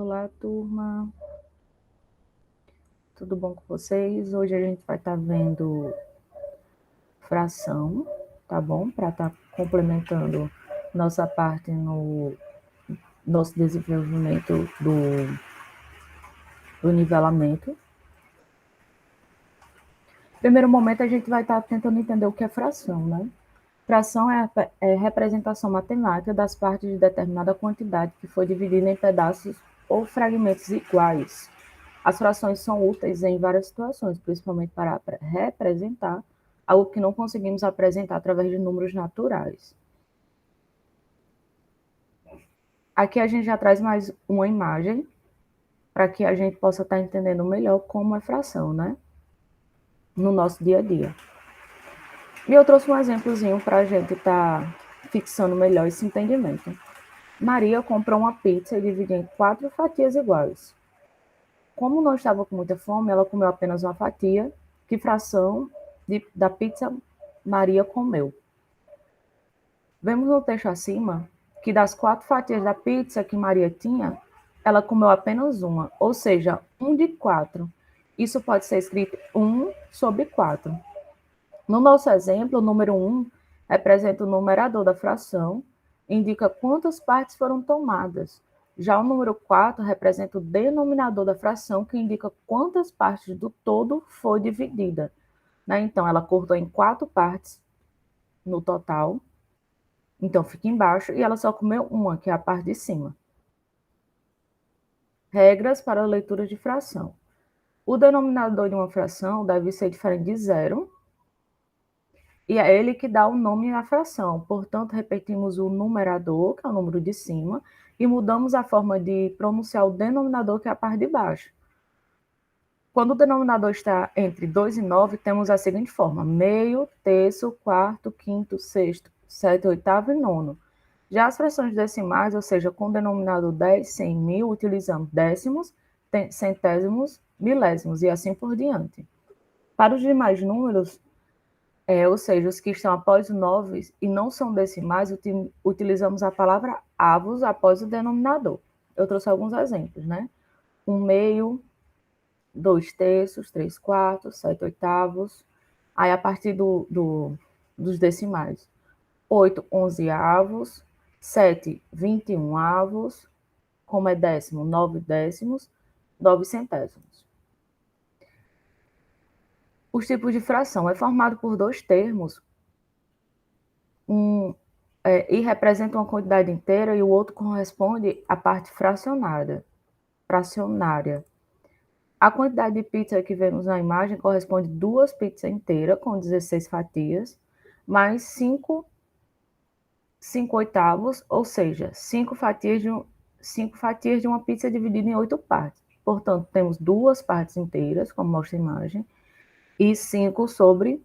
Olá, turma. Tudo bom com vocês? Hoje a gente vai estar vendo fração, tá bom? Para estar complementando nossa parte no nosso desenvolvimento do nivelamento. Primeiro momento, a gente vai estar tentando entender o que é fração, né? Fração é a representação matemática das partes de determinada quantidade que foi dividida em pedaços ou fragmentos iguais. As frações são úteis em várias situações, principalmente para representar algo que não conseguimos apresentar através de números naturais. Aqui a gente já traz mais uma imagem para que a gente possa estar entendendo melhor como é fração, né? No nosso dia a dia. E eu trouxe um exemplozinho para a gente estar fixando melhor esse entendimento. Maria comprou uma pizza e dividiu em 4 fatias iguais. Como não estava com muita fome, ela comeu apenas uma fatia. Que fração da pizza Maria comeu? Vemos no texto acima que das 4 fatias da pizza que Maria tinha, ela comeu apenas uma, ou seja, 1 de 4. Isso pode ser escrito 1 sobre 4. No nosso exemplo, o número 1 representa o numerador da fração, indica quantas partes foram tomadas. Já o número 4 representa o denominador da fração, que indica quantas partes do todo foi dividida. Então, ela cortou em 4 partes no total, então fica embaixo, e ela só comeu uma, que é a parte de cima. Regras para a leitura de fração. O denominador de uma fração deve ser diferente de zero, e é ele que dá o nome à fração. Portanto, repetimos o numerador, que é o número de cima, e mudamos a forma de pronunciar o denominador, que é a parte de baixo. Quando o denominador está entre 2 e 9, temos a seguinte forma: meio, terço, quarto, quinto, sexto, sétimo, oitavo e nono. Já as frações decimais, ou seja, com o denominador 10, 100, 1000, utilizamos décimos, centésimos, milésimos e assim por diante. Para os demais números, ou seja, os que estão após o 9 e não são decimais, utilizamos a palavra avos após o denominador. Eu trouxe alguns exemplos, né? 1 meio, 2 terços, 3 quartos, 7 oitavos. Aí, a partir dos decimais, 8 11avos, 7 21avos, como é décimo, 9 décimos, 9 centésimos. Os tipos de fração é formado por 2 termos, e representa uma quantidade inteira, e o outro corresponde à parte fracionária. A quantidade de pizza que vemos na imagem corresponde a 2 pizzas inteiras, com 16 fatias, mais 5 oitavos, ou seja, 5 fatias de uma pizza dividida em 8 partes. Portanto, temos 2 partes inteiras, como mostra a imagem, e 5 sobre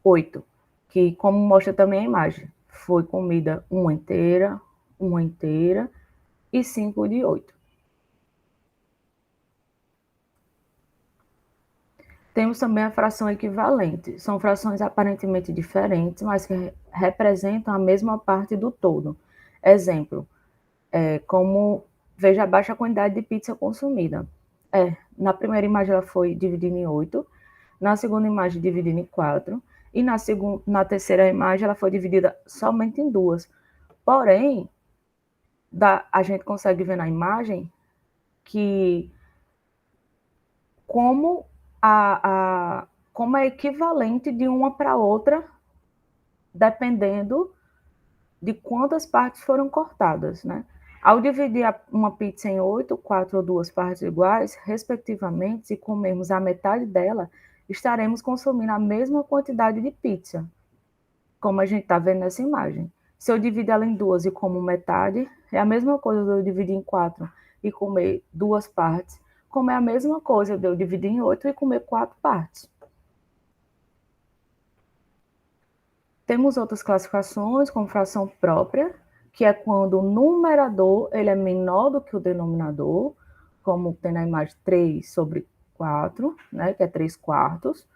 8, que, como mostra também a imagem, foi comida uma inteira e 5 de 8. Temos também a fração equivalente. São frações aparentemente diferentes, mas que representam a mesma parte do todo. Exemplo, como veja abaixo a quantidade de pizza consumida. Na primeira imagem ela foi dividida em 8, na segunda imagem dividida em 4, e na terceira imagem ela foi dividida somente em 2. Porém, a gente consegue ver na imagem que como como é equivalente de uma para outra, dependendo de quantas partes foram cortadas, né? Ao dividir uma pizza em 8, 4 ou 2 partes iguais, respectivamente, se comermos a metade dela, estaremos consumindo a mesma quantidade de pizza, como a gente está vendo nessa imagem. Se eu dividir ela em 2 e como metade, é a mesma coisa de eu dividir em 4 e comer 2 partes, como é a mesma coisa de eu dividir em 8 e comer 4 partes. Temos outras classificações, como fração própria, que é quando o numerador ele é menor do que o denominador, como tem na imagem 3 sobre 4, né, que é 3 quartos.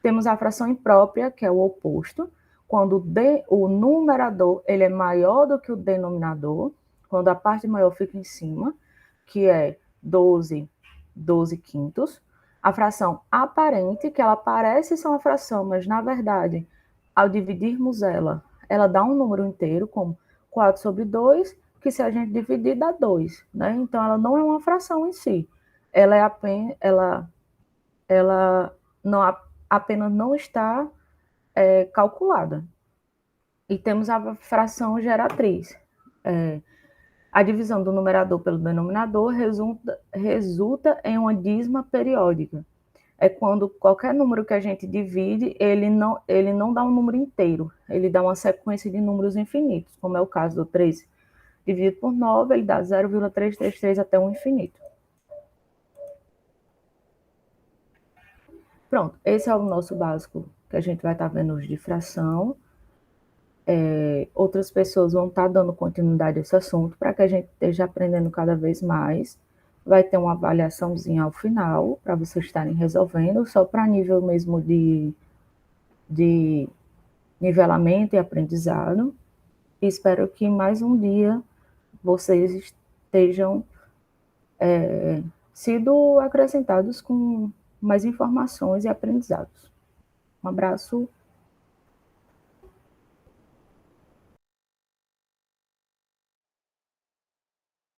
Temos a fração imprópria, que é o oposto, quando o numerador ele é maior do que o denominador, quando a parte maior fica em cima, que é 12 quintos. A fração aparente, que ela parece ser uma fração, mas na verdade, ao dividirmos ela, ela dá um número inteiro, como 4 sobre 2, que se a gente dividir dá 2, né? Então ela não é uma fração em si. Ela é apenas, ela não, apenas não está calculada. E temos a fração geratriz. A divisão do numerador pelo denominador resulta em uma dízima periódica. É quando qualquer número que a gente divide, ele não dá um número inteiro, ele dá uma sequência de números infinitos, como é o caso do 3 dividido por 9, ele dá 0,333 até o infinito. Pronto, esse é o nosso básico que a gente vai estar vendo hoje de fração. Outras pessoas vão estar dando continuidade a esse assunto para que a gente esteja aprendendo cada vez mais. Vai ter uma avaliaçãozinha ao final para vocês estarem resolvendo, só para nível mesmo de nivelamento e aprendizado. E espero que mais um dia vocês estejam sido acrescentados com mais informações e aprendizados. Um abraço.